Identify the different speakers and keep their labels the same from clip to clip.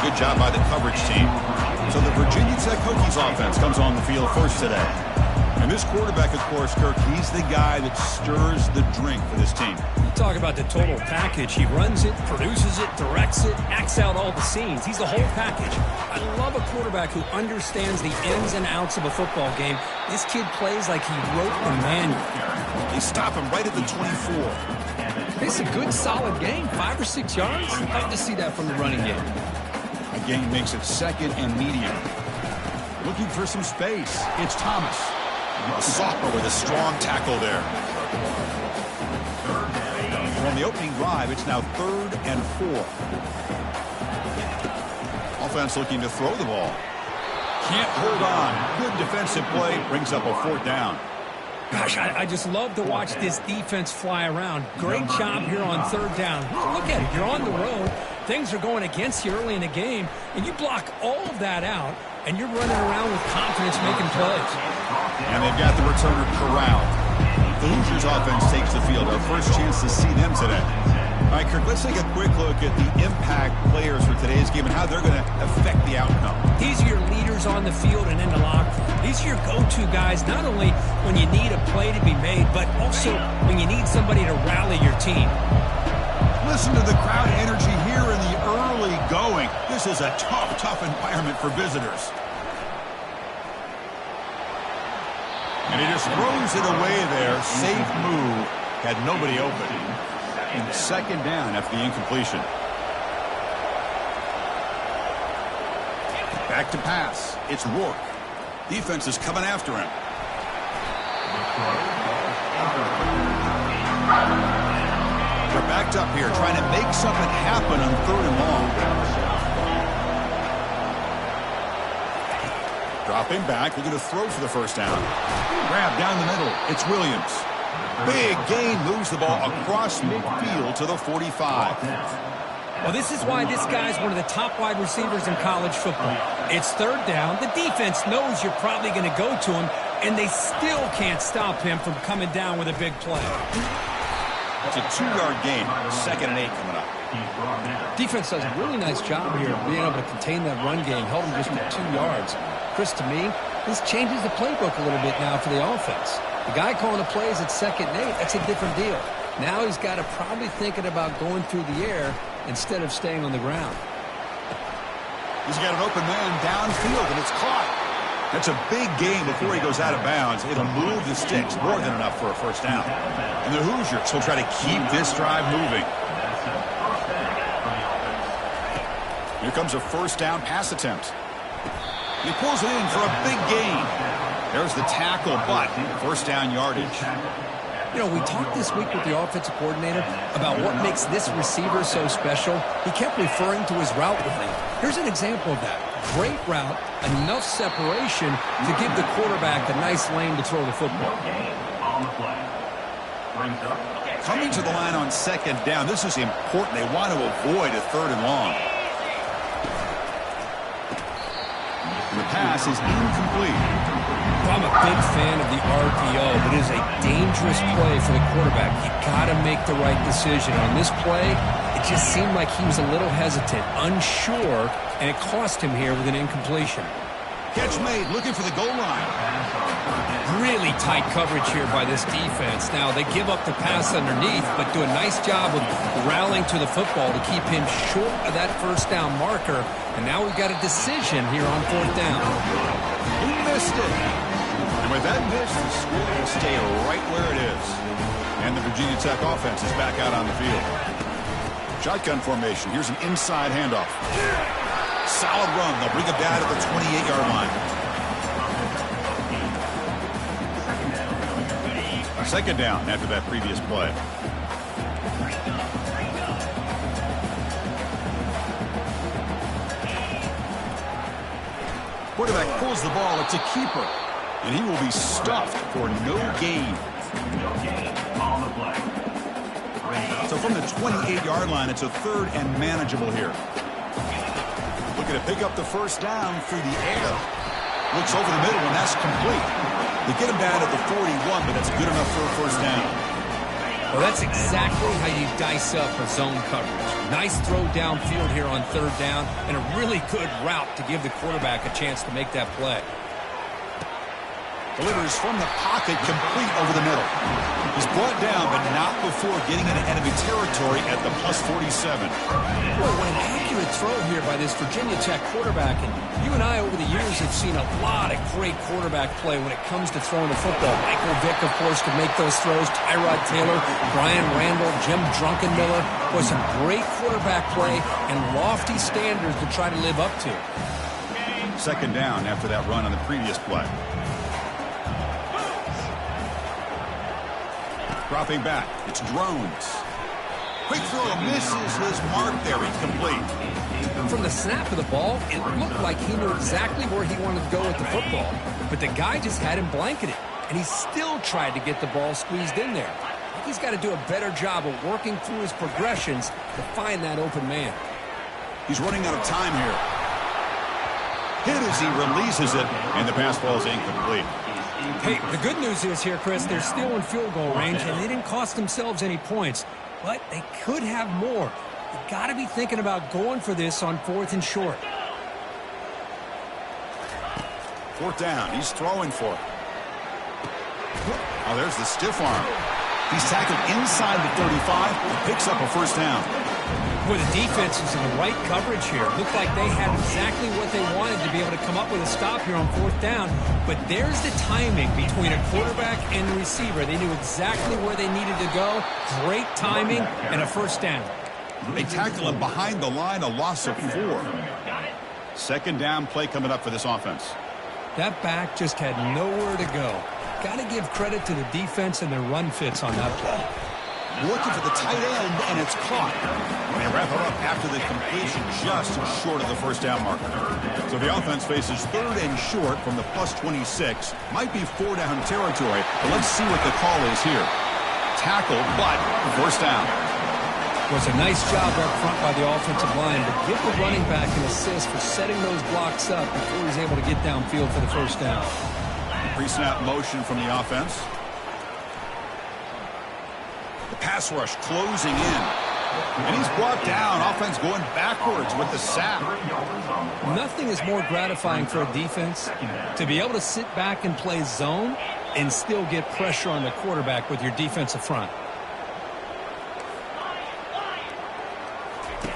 Speaker 1: Good job by the coverage team. So the Virginia Tech Hokies offense comes on the field first today. And this quarterback, of course, Kirk, he's the guy that stirs the drink for this team.
Speaker 2: You talk about the total package. He runs it, produces it, directs it, acts out all the scenes. He's the whole package. I love a quarterback who understands the ins and outs of a football game. This kid plays like he wrote the manual.
Speaker 1: They stop him right at the 24.
Speaker 2: It's a good, solid game. 5 or 6 yards. Love to see that from the running game.
Speaker 1: The game makes it second and medium. Looking for some space. It's Thomas. A sophomore with a strong tackle there. From the opening drive, it's now 3rd and 4. Offense looking to throw the ball. Can't hold on. Good defensive play. Brings up a 4th down.
Speaker 2: Gosh, I just love to watch this defense fly around. Great job here on 3rd down. Look at it. You're on the road. Things are going against you early in the game, and you block all of that out, and you're running around with confidence making plays.
Speaker 1: And they've got the returner corralled. The Hoosiers offense takes the field. Our first chance to see them today. All right, Kirk, let's take a quick look at the impact players for today's game and how they're going to affect the outcome.
Speaker 2: These are your leaders on the field and in the locker room. These are your go-to guys, not only when you need a play to be made, but also when you need somebody to rally your team.
Speaker 1: Listen to the crowd energy here in the early going. This is a tough environment for visitors. And he just throws it away there. Safe move. Had nobody open. And 2nd down after the incompletion. Back to pass. It's Rourke. Defense is coming after him. They're backed up here trying to make something happen on 3rd and long. Dropping back. Looking to throw for the 1st down. Grab down the middle. It's Williams. Big gain. Moves the ball across midfield to the 45.
Speaker 2: Well, this is why this guy's one of the top wide receivers in college football. It's 3rd down. The defense knows you're probably going to go to him, and they still can't stop him from coming down with a big play.
Speaker 1: It's a 2-yard gain. 2nd and 8 coming up.
Speaker 2: Defense does a really nice job here of being able to contain that run game, held him just at 2 yards. Chris, to me, this changes the playbook a little bit now for the offense. The guy calling the plays at 2nd and 8, that's a different deal. Now he's got to probably thinking about going through the air instead of staying on the ground.
Speaker 1: He's got an open man downfield, and it's caught. That's a big gain before he goes out of bounds. It'll move the sticks more than enough for a 1st down. And the Hoosiers will try to keep this drive moving. Here comes a 1st down pass attempt. He pulls it in for a big gain. There's the tackle, but 1st down yardage.
Speaker 2: You know, we talked this week with the offensive coordinator about what makes this receiver so special. He kept referring to his route running. Here's an example of that. Great route, enough separation to give the quarterback a nice lane to throw the football.
Speaker 1: Coming to the line on 2nd down, this is important. They want to avoid a 3rd and long. And the pass is incomplete.
Speaker 2: I'm a big fan of the RPO, but it is a dangerous play for the quarterback. You got to make the right decision. On this play, it just seemed like he was a little hesitant, unsure, and it cost him here with an incompletion.
Speaker 1: Catch made, looking for the goal line.
Speaker 2: Really tight coverage here by this defense. Now, they give up the pass underneath, but do a nice job of rallying to the football to keep him short of that 1st down marker. And now we've got a decision here on 4th down.
Speaker 1: He missed it. And with that miss, the score will stay right where it is. And the Virginia Tech offense is back out on the field. Shotgun formation. Here's an inside handoff. Solid run. They'll bring it down to the 28-yard line. 2nd down after that previous play. Quarterback pulls the ball. It's a keeper. And he will be stuffed for no gain. So from the 28-yard line, it's a 3rd and manageable here. Looking to pick up the 1st down through the air. Looks over the middle, and that's complete. They get him down at the 41, but that's good enough for a 1st down.
Speaker 2: Well, that's exactly how you dice up a zone coverage. Nice throw downfield here on third down, and a really good route to give the quarterback a chance to make that play.
Speaker 1: Delivers from the pocket, complete over the middle. He's brought down, but not before getting into enemy territory at the +47.
Speaker 2: Boy, what an accurate throw here by this Virginia Tech quarterback. And you and I, over the years, have seen a lot of great quarterback play when it comes to throwing the football. Michael Vick, of course, could make those throws. Tyrod Taylor, Brian Randall, Jim Druckenmiller. Boy, some great quarterback play and lofty standards to try to live up to.
Speaker 1: Second down after that run on the previous play. Dropping back, it's Drones. Quick throw misses his mark there, incomplete.
Speaker 2: From the snap of the ball, it looked like he knew exactly where he wanted to go with the football, but the guy just had him blanketed, and he still tried to get the ball squeezed in there. I think he's got to do a better job of working through his progressions to find that open man.
Speaker 1: He's running out of time here. Hit as he releases it, and the pass ball is incomplete.
Speaker 2: Hey, the good news is here, Chris, they're still in field goal range, and they didn't cost themselves any points, but they could have more. You got to be thinking about going for this on 4th and short.
Speaker 1: Fourth down, he's throwing for it. Oh, there's the stiff arm. He's tackled inside the 35 and picks up a first down.
Speaker 2: Boy, the defense is in the right coverage here. Looked like they had exactly what they wanted to be able to come up with a stop here on 4th down. But there's the timing between a quarterback and the receiver. They knew exactly where they needed to go. Great timing and a first down.
Speaker 1: They tackle him behind the line, a loss of 4. Second down play coming up for this offense.
Speaker 2: That back just had nowhere to go. Got to give credit to the defense and their run fits on that play.
Speaker 1: Looking for the tight end, and it's caught. They wrap it up after the completion, just short of the first down marker. So the offense faces 3rd and short from the +26. Might be 4-down territory, but let's see what the call is here. Tackle, but first down.
Speaker 2: Was a nice job up front by the offensive line, but give the running back an assist for setting those blocks up before he's able to get downfield for the first down.
Speaker 1: Pre-snap motion from the offense. The pass rush closing in. And he's brought down. Offense going backwards with the sack.
Speaker 2: Nothing is more gratifying for a defense to be able to sit back and play zone and still get pressure on the quarterback with your defensive front.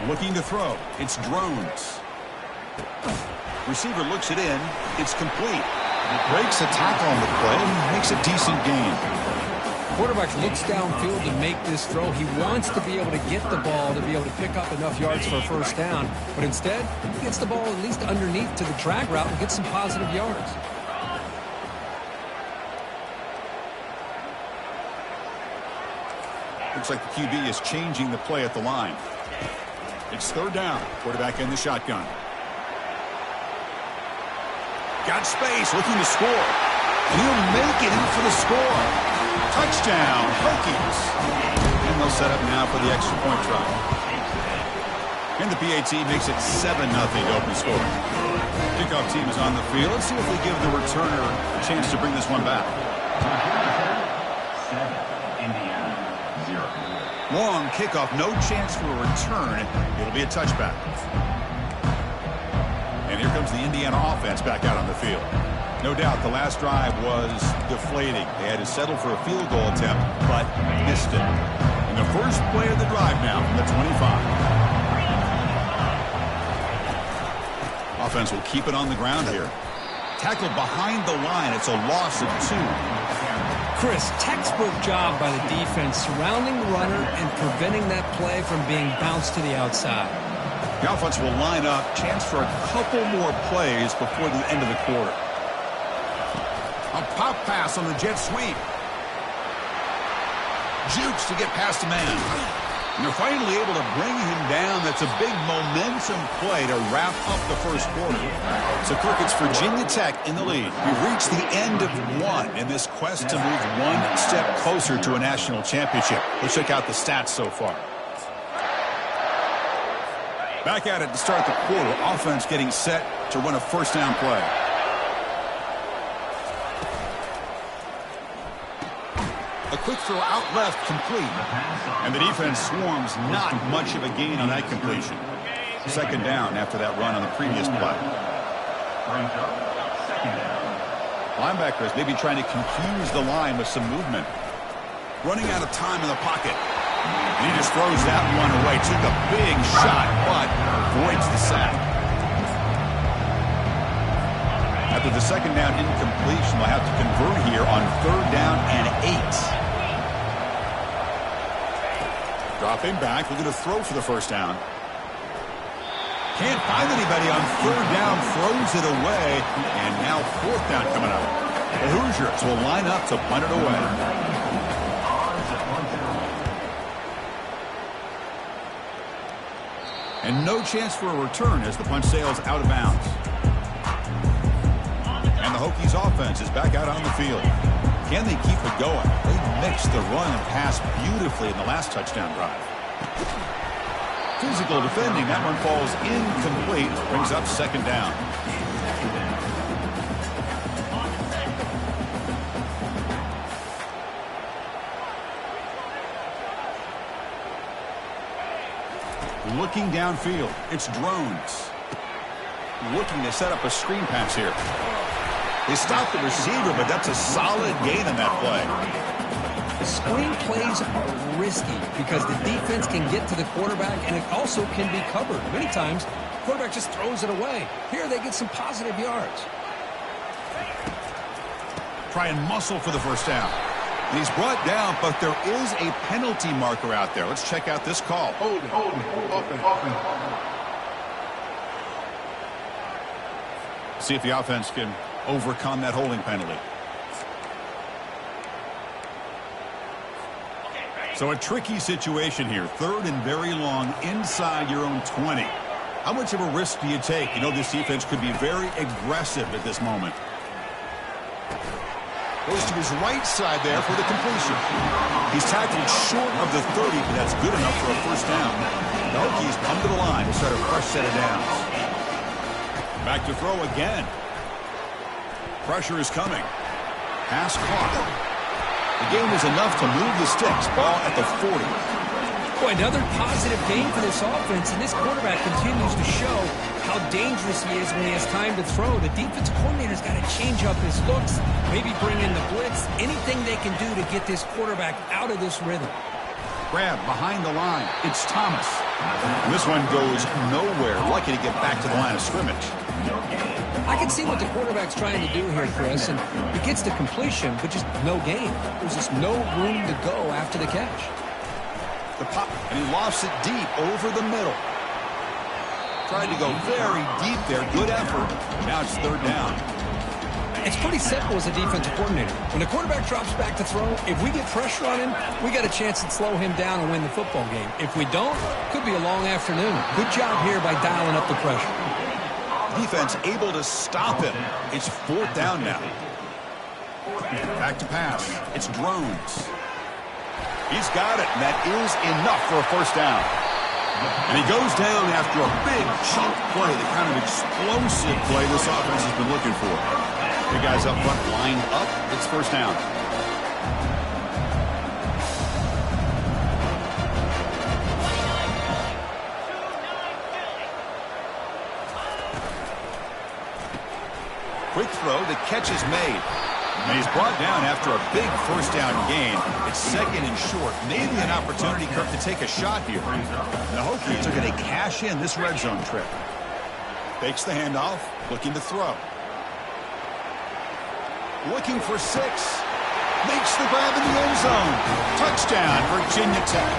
Speaker 1: Looking to throw. It's Drones. Receiver looks it in. It's complete. Breaks a tackle on the play and makes a decent gain.
Speaker 2: Quarterback looks downfield to make this throw. He wants to be able to get the ball to be able to pick up enough yards for a first down. But instead, he gets the ball at least underneath to the drag route and gets some positive yards.
Speaker 1: Looks like the QB is changing the play at the line. It's 3rd down. Quarterback in the shotgun. Got space, looking to score. And he'll make it in for the score. Touchdown, Hokies. And they'll set up now for the extra point try. And the PAT makes it 7-0 open scoring. Kickoff team is on the field. Let's see if we give the returner a chance to bring this one back. Long kickoff, no chance for a return. It'll be a touchback. And here comes the Indiana offense back out on the field. No doubt the last drive was deflating. They had to settle for a field goal attempt, but missed it. And the first play of the drive now from the 25. Offense will keep it on the ground here. Tackled behind the line. It's a loss of 2.
Speaker 2: Chris, textbook job by the defense surrounding the runner and preventing that play from being bounced to the outside.
Speaker 1: The offense will line up. Chance for a couple more plays before the end of the quarter. A pop pass on the jet sweep. Jukes to get past a man. And they're finally able to bring him down. That's a big momentum play to wrap up the first quarter. So, Kirk, it's Virginia Tech in the lead. We've reached the end of 1 in this quest to move one step closer to a national championship. Let's check out the stats so far. Back at it to start the quarter. Offense getting set to run a first down play. A quick throw out left, complete. And the defense swarms, not much of a gain on that completion. Second down after that run on the previous play. Linebackers maybe trying to confuse the line with some movement. Running out of time in the pocket. And he just throws that one away. Took a big shot, but avoids the sack. After the second down incompletion, they'll have to convert here on 3rd down and 8. Dropping back, looking to throw for the first down. Can't find anybody on 3rd down, throws it away, and now 4th down coming up. The Hoosiers will line up to punt it away. And no chance for a return as the punt sails out of bounds. And the Hokies offense is back out on the field. Can they keep it going? They mixed the run and pass beautifully in the last touchdown drive. Physical defending. That one falls incomplete. Brings up 2nd down. Looking downfield. It's Drones. Looking to set up a screen pass here. They stopped the receiver, but that's a solid gain on that play.
Speaker 2: The screen plays are risky because the defense can get to the quarterback, and it also can be covered. Many times, the quarterback just throws it away. Here, they get some positive yards.
Speaker 1: Try and muscle for the first down. And he's brought down, but there is a penalty marker out there. Let's check out this call.
Speaker 3: Hold it. Open.
Speaker 1: See if the offense can overcome that holding penalty. So a tricky situation here. 3rd and very long inside your own 20. How much of a risk do you take? You know this defense could be very aggressive at this moment. Goes to his right side there for the completion. He's tackled short of the 30, but that's good enough for a first down. The Hokies come to the line to start a fresh set of downs. Back to throw again. Pressure is coming. Pass caught. The gain is enough to move the sticks. Ball at the 40.
Speaker 2: Boy, another positive gain for this offense, and this quarterback continues to show how dangerous he is when he has time to throw. The defensive coordinator's got to change up his looks, maybe bring in the blitz, anything they can do to get this quarterback out of this rhythm.
Speaker 1: Grab behind the line. It's Thomas. And this one goes nowhere. Lucky to get back to the line of scrimmage.
Speaker 2: I can see what the quarterback's trying to do here, Chris, and he gets the completion, but just no gain. There's just no room to go after the catch.
Speaker 1: The pop, and he lofts it deep over the middle. Tried to go very deep there. Good effort. Now it's 3rd down.
Speaker 2: It's pretty simple as a defensive coordinator. When the quarterback drops back to throw, if we get pressure on him, we got a chance to slow him down and win the football game. If we don't, could be a long afternoon. Good job here by dialing up the pressure.
Speaker 1: Defense able to stop him. It's 4th down now. Back to pass. It's Drones. He's got it, and that is enough for a first down. And he goes down after a big chunk play, the kind of explosive play this offense has been looking for. The guys up front lined up. It's first down. Quick throw, the catch is made. And he's brought down after a big first down gain. It's 2nd and short. Maybe an opportunity, Kirk, to take a shot here. And the Hokies are going to cash in this red zone trip. Fakes the handoff, looking to throw. Looking for 6. Makes the grab in the end zone. Touchdown, Virginia Tech.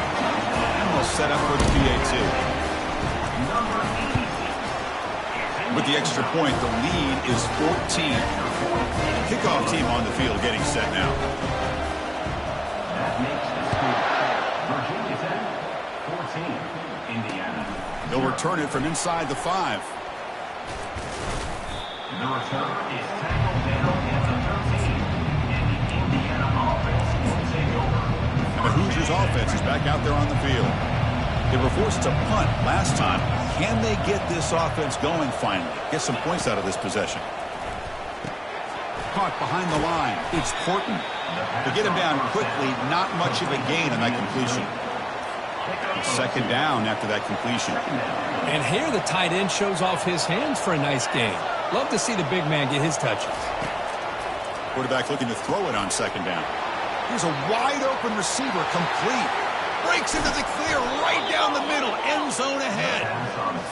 Speaker 1: And they'll set up for the PAT. With the extra point, the lead is 14. Kickoff team on the field getting set now.
Speaker 4: That makes the score Virginia Tech 14, Indiana.
Speaker 1: They'll return it from inside the 5.
Speaker 4: The return is tackled down at the 13, and the Indiana offense will take over.
Speaker 1: And the Hoosiers offense is back out there on the field. They were forced to punt last time. Can they get this offense going finally? Get some points out of this possession. Caught behind the line. It's Porton. To get him down quickly, not much of a gain on that completion. Second down after that completion.
Speaker 2: And here the tight end shows off his hands for a nice gain. Love to see the big man get his touches.
Speaker 1: Quarterback looking to throw it on second down. Here's a wide open receiver, complete. Breaks into the clear right down the middle. End zone ahead.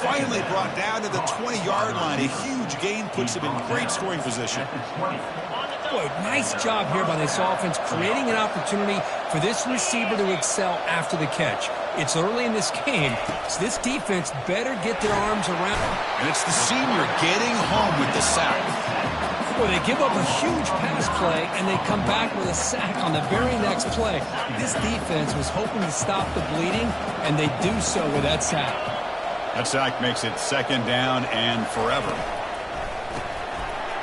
Speaker 1: Finally brought down to the 20-yard line. A huge gain puts him in great scoring position.
Speaker 2: Boy, nice job here by this offense, creating an opportunity for this receiver to excel after the catch. It's early in this game, so this defense better get their arms around him.
Speaker 1: And it's the senior getting home with the sack.
Speaker 2: Boy, they give up a huge pass play, and they come back with a sack on the very next play. This defense was hoping to stop the bleeding, and they do so with that sack.
Speaker 1: That sack makes it second down and forever.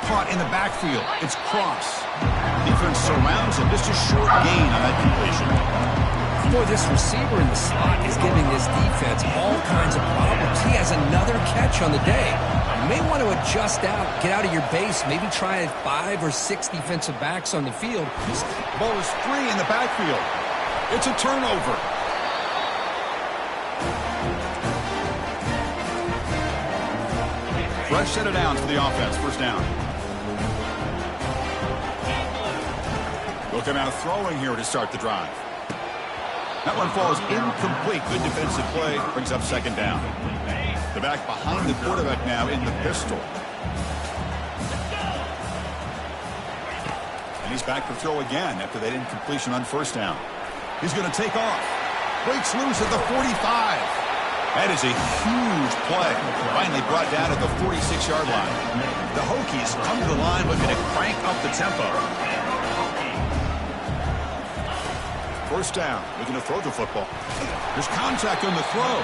Speaker 1: Caught in the backfield. It's Cross. Defense surrounds him. Just a short gain on that completion.
Speaker 2: Boy, this receiver in the slot is giving this defense all kinds of problems. He has another catch on the day. You may want to adjust out, get out of your base, maybe try 5 or 6 defensive backs on the field.
Speaker 1: Ball is free in the backfield. It's a turnover. Fresh set of downs for the offense. First down. Looking out throwing here to start the drive. That one falls incomplete. Good defensive play. Brings up second down. The back behind the quarterback now in the pistol. And he's back to throw again after that incompletion on first down. He's going to take off. Breaks loose at the 45. That is a huge play. Finally brought down at the 46-yard line. The Hokies come to the line looking to crank up the tempo. First down, looking to throw the football. There's contact on the throw.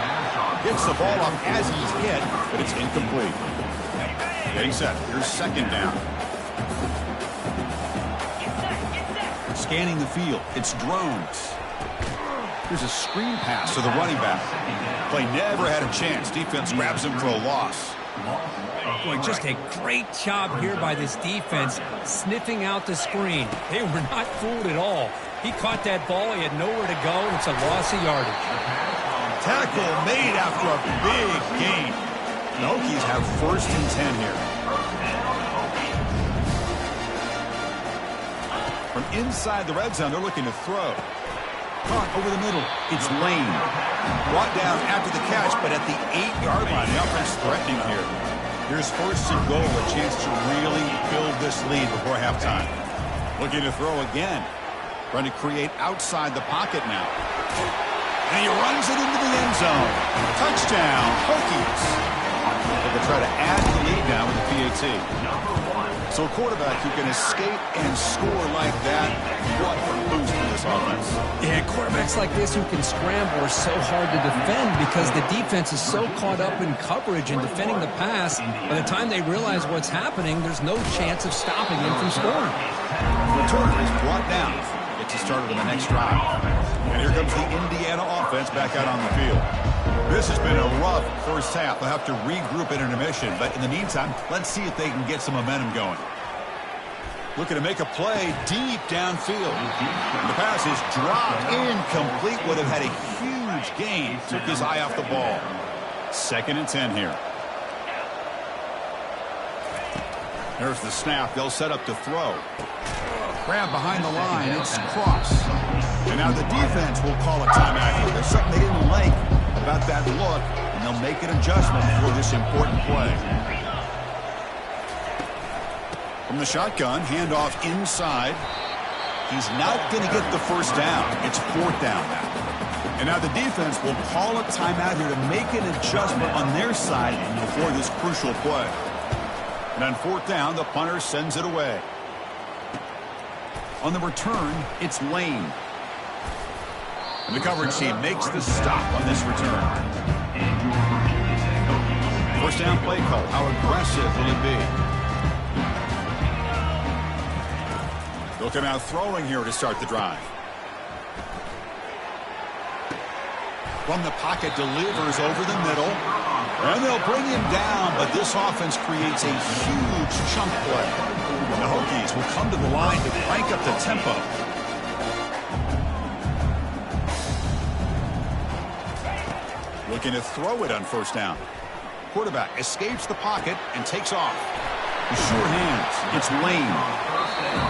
Speaker 1: Gets the ball off as he's hit, but it's incomplete. Getting set. Here's second down. Scanning the field. It's drones. Here's a screen pass to the running back. Play never had a chance. Defense grabs him for a loss.
Speaker 2: Boy, just a great job here by this defense, sniffing out the screen. They were not fooled at all. He caught that ball. He had nowhere to go, and it's a loss of yardage.
Speaker 1: Tackle made after a big gain. The Hokies have first and 10 here. From inside the red zone, they're looking to throw. Caught over the middle. It's Lane. Brought down after the catch, but at the 8-yard line, the offense threatening here. Here's first and goal, a chance to really build this lead before halftime. Looking to throw again. Trying to create outside the pocket now. And he runs it into the end zone. Touchdown, Hokies. They'll try to add the lead now with the PAT. So a quarterback who can escape and score like that, what a boost for this offense.
Speaker 2: Yeah, quarterbacks like this who can scramble are so hard to defend because the defense is so caught up in coverage and defending the pass. By the time they realize what's happening, there's no chance of stopping him from scoring.
Speaker 1: Returner is brought down. Gets you started on the next drive. And here comes the Indiana offense back out on the field. This has been a rough first half. They'll have to regroup at intermission. But in the meantime, let's see if they can get some momentum going. Looking to make a play deep downfield. And the pass is dropped incomplete. Would have had a huge gain. Took his eye off the ball. Second and 10 here. There's the snap. They'll set up to throw. Grab behind the line. It's Cross. And now the defense will call a timeout here. There's something they didn't like about that look, and they'll make an adjustment for this important play. From the shotgun, handoff inside. He's not going to get the first down. It's fourth down now. And now the defense will call a timeout here to make an adjustment on their side before this crucial play. And on fourth down, the punter sends it away. On the return, it's Lane. And the coverage team makes the stop on this return. First down play call. How aggressive will it be? They'll come out throwing here to start the drive. From the pocket, delivers over the middle. And they'll bring him down, but this offense creates a huge chunk play. The Hokies will come to the line to crank up the tempo. Looking to throw it on first down. Quarterback escapes the pocket and takes off. With sure hands, it's Lane.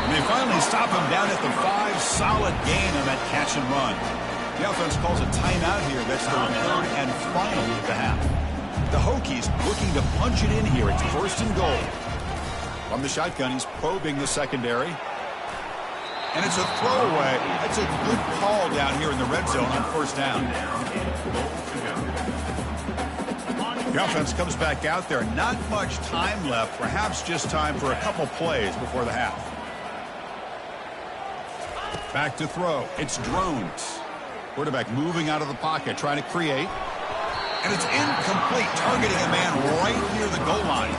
Speaker 1: And they finally stop him down at the 5. Solid gain on that catch and run. The offense calls a timeout here. That's their third and final of the half. The Hokies looking to punch it in here. It's first and goal. From the shotgun, he's probing the secondary. And it's a throwaway. That's a good call down here in the red zone on first down. The offense comes back out there. Not much time left. Perhaps just time for a couple plays before the half. Back to throw. It's Drones. Quarterback moving out of the pocket, trying to create. And it's incomplete, targeting a man right near the goal line.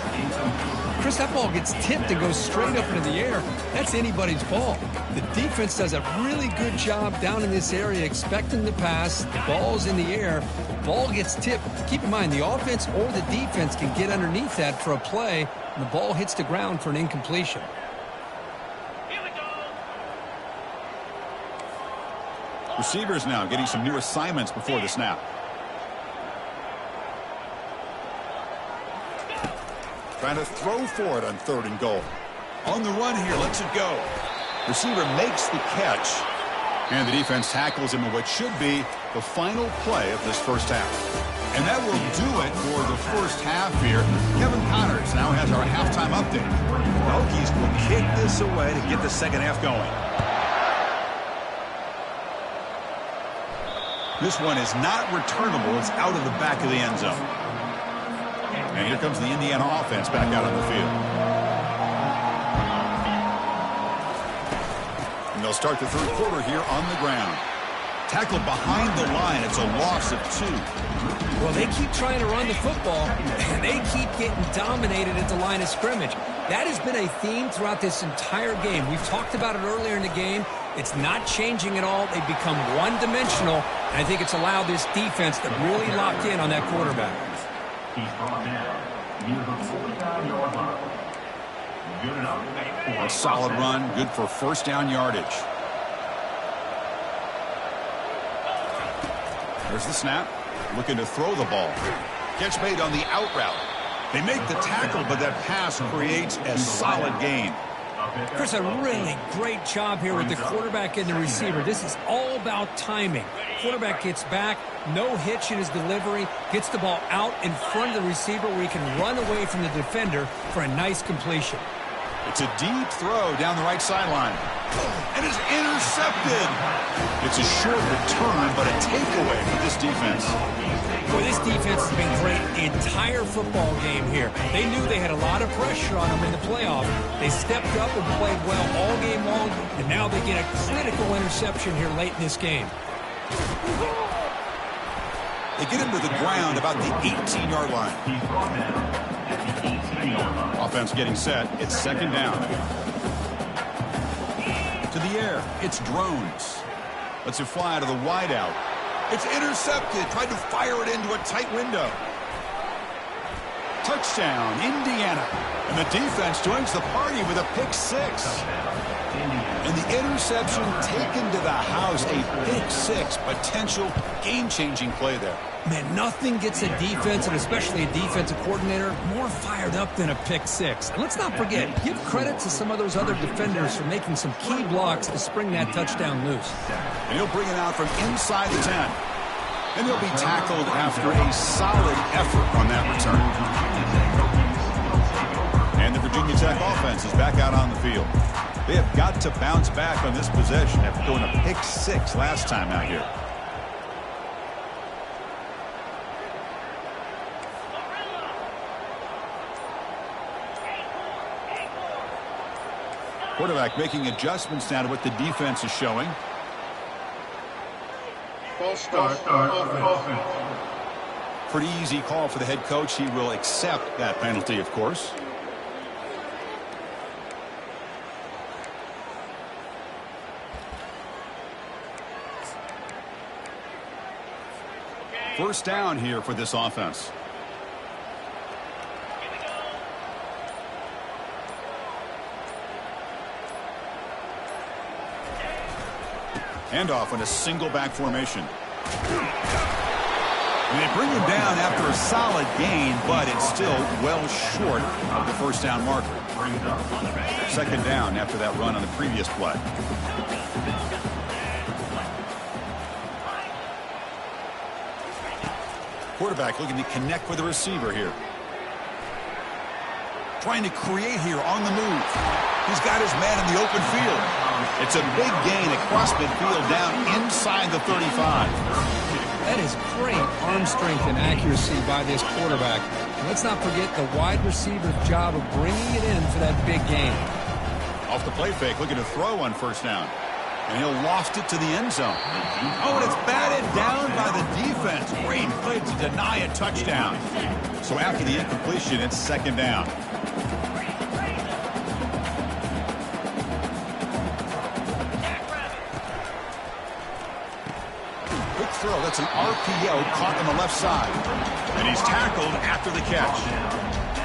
Speaker 2: Chris, that ball gets tipped and goes straight up into the air. That's anybody's ball. The defense does a really good job down in this area expecting the pass. The ball's in the air. The ball gets tipped. Keep in mind, the offense or the defense can get underneath that for a play, and the ball hits the ground for an incompletion.
Speaker 1: Receivers now getting some new assignments before the snap. Trying to throw for it on third and goal. On the run here, lets it go. Receiver makes the catch. And the defense tackles him in what should be the final play of this first half. And that will do it for the first half here. Kevin Connors now has our halftime update. The Hokies will kick this away to get the second half going. This one is not returnable. It's out of the back of the end zone. And here comes the Indiana offense back out on the field. And they'll start the third quarter here on the ground. Tackled behind the line. It's a loss of 2.
Speaker 2: Well, they keep trying to run the football, and they keep getting dominated at the line of scrimmage. That has been a theme throughout this entire game. We've talked about it earlier in the game. It's not changing at all. They've become one-dimensional, and I think it's allowed this defense to really lock in on that quarterback.
Speaker 4: He's brought down near the 49-yard line. Good enough.
Speaker 1: A solid run, good for first down yardage. There's the snap. Looking to throw the ball. Catch made on the out route. They make the tackle, but that pass creates a solid gain.
Speaker 2: Chris, a really great job here with the quarterback and the receiver. This is all about timing. Quarterback gets back, no hitch in his delivery, gets the ball out in front of the receiver where he can run away from the defender for a nice completion.
Speaker 1: It's a deep throw down the right sideline. And it's intercepted. It's a short return, but a takeaway for this defense.
Speaker 2: Boy, this defense has been great the entire football game here. They knew they had a lot of pressure on them in the playoff. They stepped up and played well all game long, and now they get a critical interception here late in this game.
Speaker 1: They get him to the ground about the 18-yard line. Offense getting set. It's second down. To the air. It's Drones. Lets it fly to the wideout. It's intercepted. Tried to fire it into a tight window. Touchdown, Indiana. And the defense joins the party with a pick 6. And the interception taken to the house. A pick 6. Potential game-changing play there.
Speaker 2: Man, nothing gets a defense, and especially a defensive coordinator, more fired up than a pick 6. And let's not forget, give credit to some of those other defenders for making some key blocks to spring that touchdown loose.
Speaker 1: And he'll bring it out from inside the 10. And he'll be tackled after a solid effort on that return. And the Virginia Tech offense is back out on the field. They have got to bounce back on this possession after throwing a pick 6 last time out here. Quarterback making adjustments now to what the defense is showing.
Speaker 3: False start. Offense.
Speaker 1: Pretty easy call for the head coach. He will accept that penalty, of course. First down here for this offense. Handoff in a single back formation. And they bring him down after a solid gain, but it's still well short of the first down marker. Second down after that run on the previous play. Quarterback looking to connect with the receiver here. Trying to create here on the move. He's got his man in the open field. It's a big gain across midfield down inside the 35.
Speaker 2: That is great arm strength and accuracy by this quarterback. And let's not forget the wide receiver's job of bringing it in for that big gain.
Speaker 1: Off the play fake, looking to throw on first down. And he'll loft it to the end zone. Oh, and it's batted down by the defense. Great play to deny a touchdown. So after the incompletion, it's second down. Quick throw. That's an RPO caught on the left side. And he's tackled after the catch.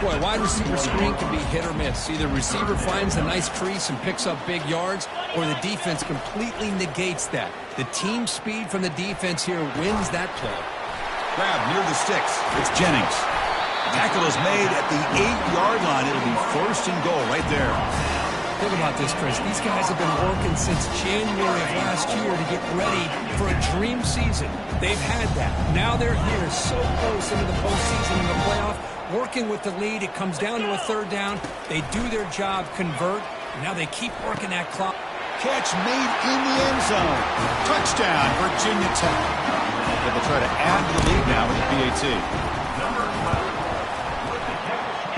Speaker 2: Boy, wide receiver screen can be hit or miss. Either receiver finds a nice crease and picks up big yards, or the defense completely negates that. The team speed from the defense here wins that play.
Speaker 1: Grab near the sticks. It's Jennings. Tackle is made at the 8-yard line. It'll be first and goal right there.
Speaker 2: Think about this, Chris. These guys have been working since January of last year to get ready for a dream season. They've had that. Now they're here so close into the postseason and the playoff, working with the lead. It comes down to a third down. They do their job, convert, and now they keep working that clock.
Speaker 1: Catch made in the end zone. Touchdown, Virginia Tech. They'll try to add to the lead now with the PAT.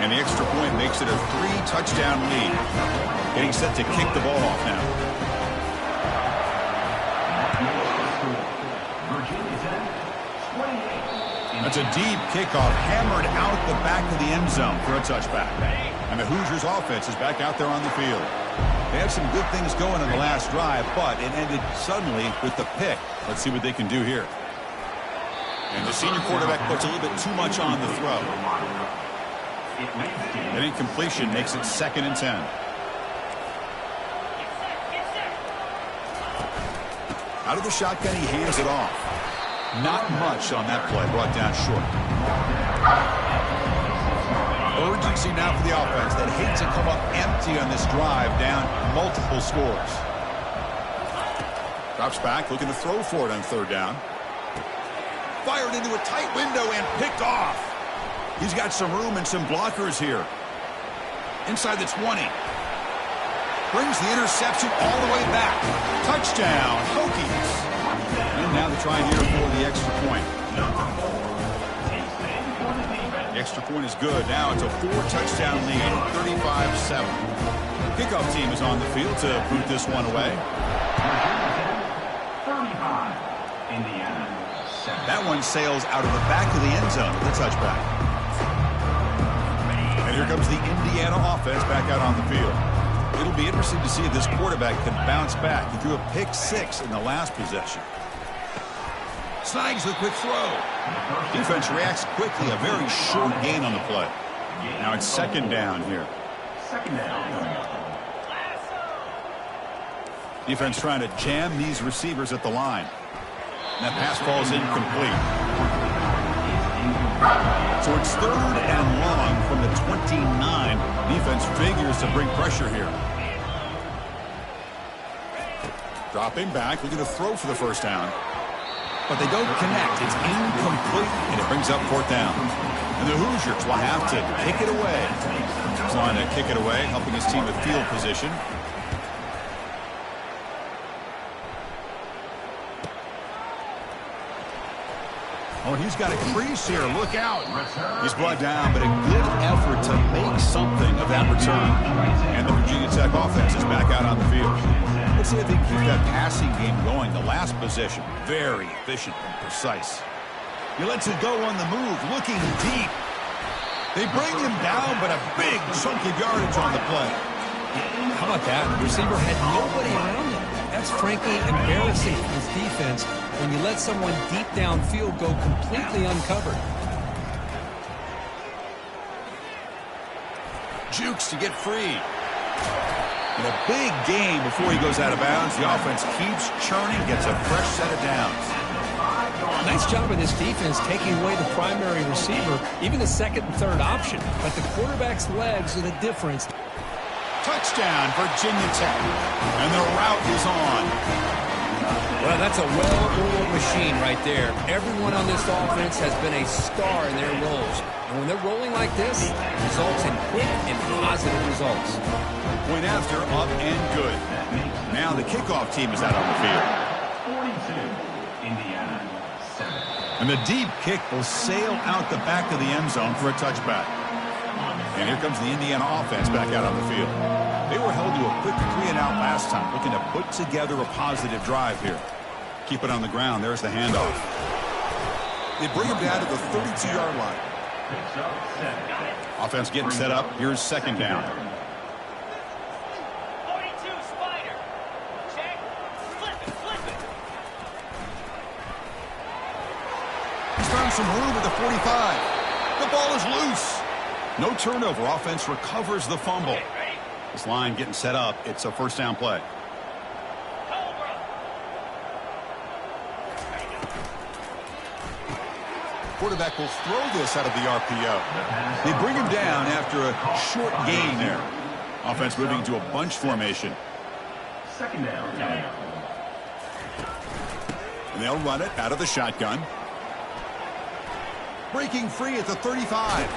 Speaker 1: And the extra point makes it a 3-touchdown lead. Getting set to kick the ball off now. That's a deep kickoff, hammered out the back of the end zone for a touchback. And the Hoosiers offense is back out there on the field. They had some good things going in the last drive, but it ended suddenly with the pick. Let's see what they can do here. And the senior quarterback puts a little bit too much on the throw. An incompletion makes it 2nd and 10. Out of the shotgun, he hands it off. Not much on that play, brought down short. Urgency now for the offense that hates to come up empty on this drive, down multiple scores. Drops back, looking to throw for it on third down. Fired into a tight window and picked off. He's got some room and some blockers here. Inside the 20. Brings the interception all the way back. Touchdown, Hokies. And now they try here for the extra point. The extra point is good. Now it's a 4-touchdown lead, 35-7. Kickoff team is on the field to boot this one away.
Speaker 4: 35, Indiana.
Speaker 1: That one sails out of the back of the end zone with a touchback. And here comes the Indiana offense back out on the field. It'll be interesting to see if this quarterback can bounce back. He threw a pick-6 in the last possession. Snags the quick throw. Defense reacts quickly. A very short gain on the play. Now it's second down here.
Speaker 4: Second down.
Speaker 1: Defense trying to jam these receivers at the line. And that pass falls incomplete. So it's 3rd and long from the 29. Defense figures to bring pressure here. Dropping back, looking to throw for the first down. But they don't connect. It's incomplete, and it brings up 4th down. And the Hoosiers will have to kick it away. Trying to kick it away, helping his team with field position. Oh, he's got a crease here. Look out. He's brought down, but a good effort to make something of that return. And the Virginia Tech offense is back out on the field. Let's see if they can keep that passing game going. The last possession, very efficient and precise. He lets it go on the move, looking deep. They bring him down, but a big chunk of yardage on the play.
Speaker 2: How about that? The receiver had nobody around him. That's frankly embarrassing for his defense when you let someone deep downfield go completely uncovered.
Speaker 1: Jukes to get free. And a big gain before he goes out of bounds. The offense keeps churning, gets a fresh set of downs.
Speaker 2: Nice job of this defense taking away the primary receiver, even the second and third option. But the quarterback's legs are the difference.
Speaker 1: Touchdown, Virginia Tech. And the route is on.
Speaker 2: Well, that's a well-oiled machine right there. Everyone on this offense has been a star in their roles. And when they're rolling like this, it results in quick and positive results.
Speaker 1: Point after, up and good. Now the kickoff team is out on the field.
Speaker 4: 42, Indiana, 7.
Speaker 1: And the deep kick will sail out the back of the end zone for a touchback. And here comes the Indiana offense back out on the field. They were held to a quick 3-and-out last time, looking to put together a positive drive here. Keep it on the ground. There's the handoff. They bring him down to the 32-yard line. Offense getting set up. Here's second down.
Speaker 5: 42 Spider. Check. Flip it, flip it.
Speaker 1: He's found some room at the 45. The ball is loose. No turnover. Offense recovers the fumble.
Speaker 5: Okay, ready?
Speaker 1: This line getting set up. It's a first down play.
Speaker 5: Cobra.
Speaker 1: Quarterback will throw this out of the RPO. They bring him down after a short gain there. Offense moving to a bunch formation.
Speaker 4: Second down.
Speaker 1: And they'll run it out of the shotgun. Breaking free at the 35.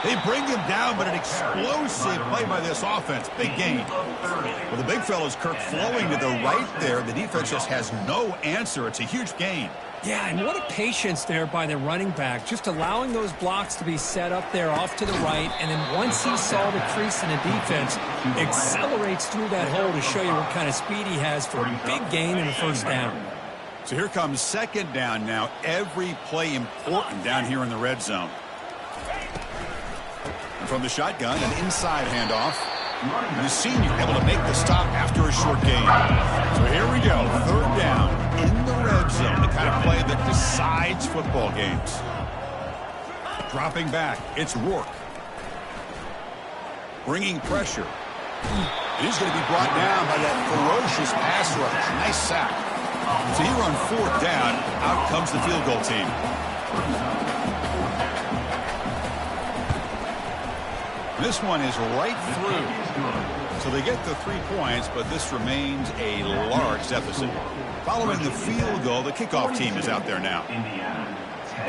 Speaker 1: They bring him down, but an explosive play by this offense. Big gain. Well, the big fella's Kirk flowing to the right there. The defense just has no answer. It's a huge gain.
Speaker 2: Yeah, and what a patience there by the running back, just allowing those blocks to be set up there off to the right, and then once he saw the crease in the defense, accelerates through that hole to show you what kind of speed he has for a big gain and a first down.
Speaker 1: So here comes second down now. Every play important down here in the red zone. And from the shotgun, an inside handoff. And the senior able to make the stop after a short gain. So here we go, third down in the red zone, the kind of play that decides football games. Dropping back, it's Rourke. Bringing pressure. He's going to be brought down by that ferocious pass rush. Nice sack. So here on fourth down, out comes the field goal team. This one is right through. So they get the 3 points, but this remains a large deficit. Following the field goal, the kickoff team is out there now.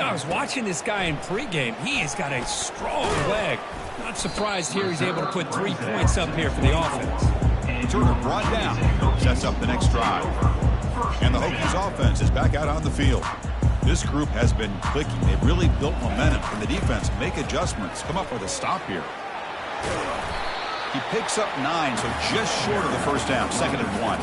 Speaker 2: I was watching this guy in pregame. He has got a strong leg. Not surprised here he's able to put 3 points up here for the offense.
Speaker 1: Turner brought down. Sets up the next drive. And the Hokies offense is back out on the field. This group has been clicking. They've really built momentum. And the defense make adjustments. Come up with a stop here. He picks up 9, so just short of the first down. 2nd and 1.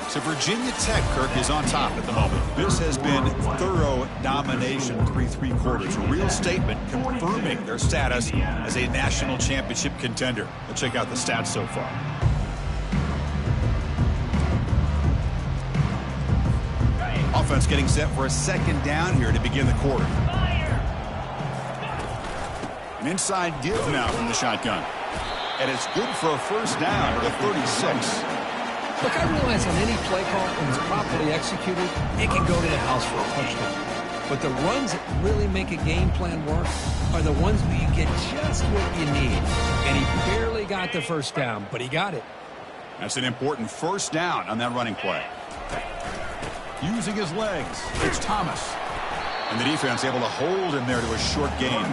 Speaker 1: So Virginia Tech, Kirk, is on top at the moment. This has been thorough domination, 3 quarters. A real statement confirming their status as a national championship contender. Let's check out the stats so far. Offense getting set for a second down here to begin the quarter. An inside give now from the shotgun. And it's good for a first down at the 36.
Speaker 2: Look, I realize on any play call, when it's properly executed, it can go to the house for a touchdown. But the runs that really make a game plan work are the ones where you get just what you need. And he barely got the first down, but he got it.
Speaker 1: That's an important first down on that running play. Using his legs, it's Thomas. And the defense able to hold him there to a short gain.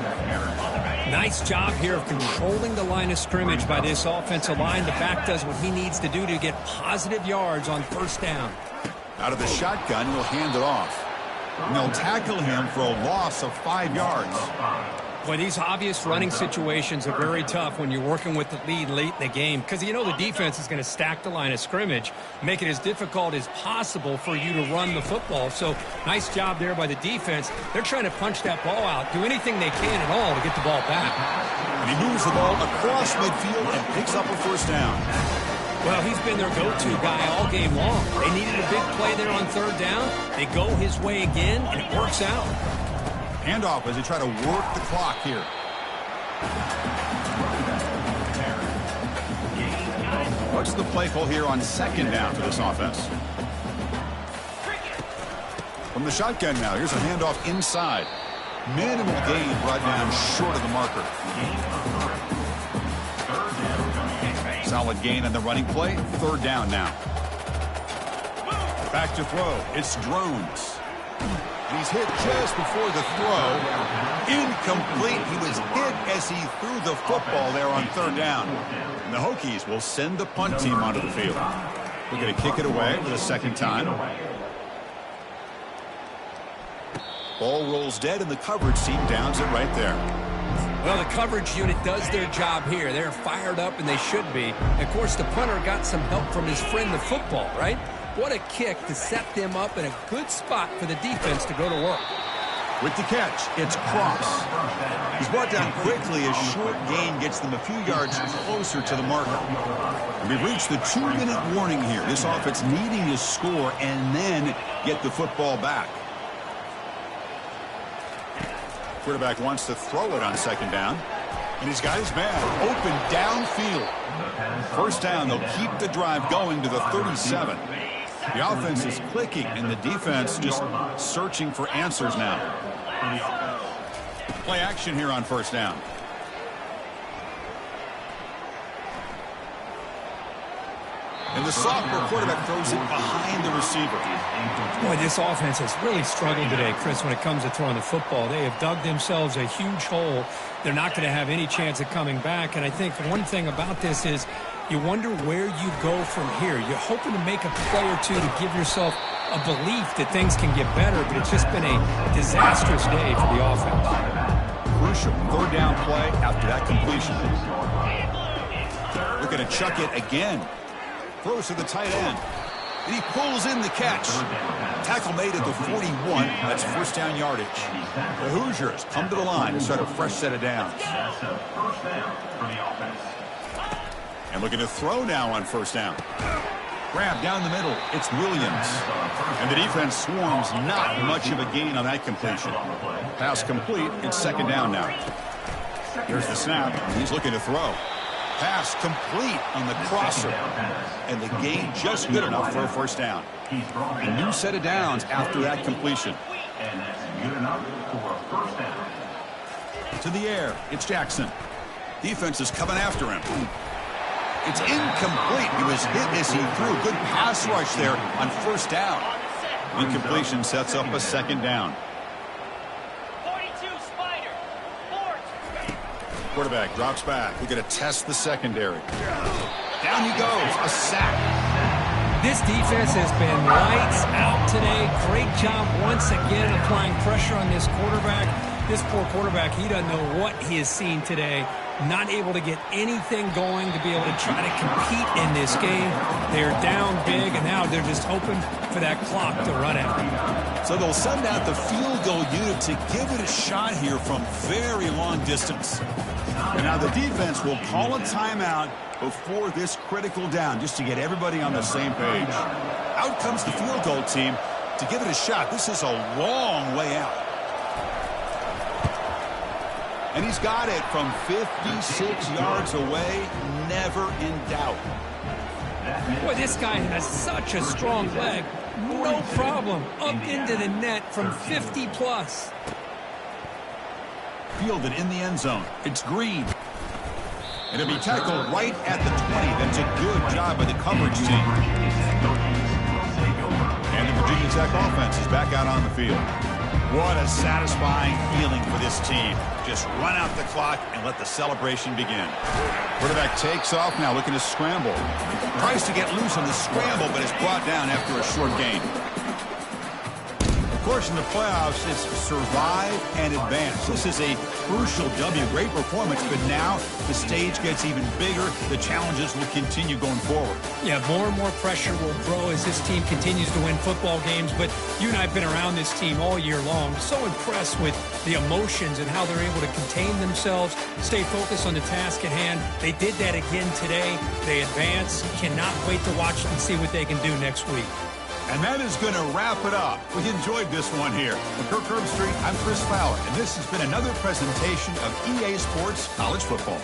Speaker 2: Nice job here of controlling the line of scrimmage by this offensive line. The back does what he needs to do to get positive yards on first down.
Speaker 1: Out of the shotgun, he'll hand it off. And they'll tackle him for a loss of 5 yards.
Speaker 2: Boy, these obvious running situations are very tough when you're working with the lead late in the game because you know the defense is going to stack the line of scrimmage, make it as difficult as possible for you to run the football. So nice job there by the defense. They're trying to punch that ball out, do anything they can at all to get the ball back.
Speaker 1: And he moves the ball across midfield and picks up a first down.
Speaker 2: Well, he's been their go-to guy all game long. They needed a big play there on third down. They go his way again, and it works out.
Speaker 1: Handoff as they try to work the clock here. What's the play call here on second down for this offense? From the shotgun now, here's a handoff inside. Minimal gain brought down short of the marker. Solid gain on the running play. Third down now. Back to throw. It's Drones. He's hit just before the throw. Incomplete. He was hit as he threw the football there on third down. And the Hokies will send the punt team onto the field. We're going to kick it away for the second time. Ball rolls dead, and the coverage team downs it right there.
Speaker 2: Well, the coverage unit does their job here. They're fired up, and they should be. Of course, the punter got some help from his friend, the football, right? What a kick to set them up in a good spot for the defense to go to work.
Speaker 1: With the catch, it's Cross. He's brought down quickly as short gain gets them a few yards closer to the marker. And we've reached the 2-minute warning here. This offense needing to score and then get the football back. Quarterback wants to throw it on second down. And he's got his man open downfield. First down, they'll keep the drive going to the 37. The offense is clicking, and the defense just searching for answers now. Play action here on first down. And the sophomore quarterback throws it behind the receiver.
Speaker 2: Boy, this offense has really struggled today, Chris, when it comes to throwing the football. They have dug themselves a huge hole. They're not going to have any chance of coming back. And I think one thing about this is you wonder where you go from here. You're hoping to make a play or two to give yourself a belief that things can get better, but it's just been a disastrous day for the offense.
Speaker 1: Crucial third down play after that completion. Looking to chuck it again. Throws to the tight end. And he pulls in the catch. Tackle made at the 41. That's first down yardage. The Hoosiers come to the line to start a fresh set of downs. And looking to throw now on first down. Grab down the middle. It's Williams. And the defense swarms. Not much of a gain on that completion. Pass complete. It's second down now. Here's the snap. He's looking to throw. Pass complete on the crosser. And the gain just good enough for a first down. A new set of downs after that completion.
Speaker 4: And that's good enough for a first down.
Speaker 1: To the air. It's Jackson. Defense is coming after him. It's incomplete. He was hit as he threw. Good pass rush there on first down. Incompletion sets up a second down.
Speaker 5: 42 Spider. Ford.
Speaker 1: Quarterback drops back. We're going to test the secondary. Down he goes. A sack.
Speaker 2: This defense has been lights out today. Great job once again applying pressure on this quarterback. This poor quarterback, he doesn't know what he has seen today. Not able to get anything going to be able to try to compete in this game. They're down big, and now they're just hoping for that clock to run out.
Speaker 1: So they'll send out the field goal unit to give it a shot here from very long distance. And now the defense will call a timeout before this critical down just to get everybody on the same page. Out comes the field goal team to give it a shot. This is a long way out. And he's got it from 56 yards away, never in doubt.
Speaker 2: Boy, this guy has such a strong leg. No problem. Up into the net from 50+.
Speaker 1: Fielded in the end zone. It's Green. And it'll be tackled right at the 20. That's a good job by the coverage team. And the Virginia Tech offense is back out on the field. What a satisfying feeling for this team. Just run out the clock and let the celebration begin. Quarterback takes off now, looking to scramble. Tries to get loose on the scramble, but is brought down after a short gain. course, in the playoffs, it's survive and advance. This is a crucial W. Great performance, but now the stage gets even bigger. The challenges will continue going forward.
Speaker 6: Yeah, more and more pressure will grow as this team continues to win football games. But you and I have been around this team all year long. So impressed with the emotions and how they're able to contain themselves, stay focused on the task at hand. They did that again today. They advance. Cannot wait to watch and see what they can do next week.
Speaker 1: And that is going to wrap it up. We enjoyed this one here. From Kirk Herbstreit, I'm Chris Fowler, and this has been another presentation of EA Sports College Football.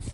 Speaker 7: You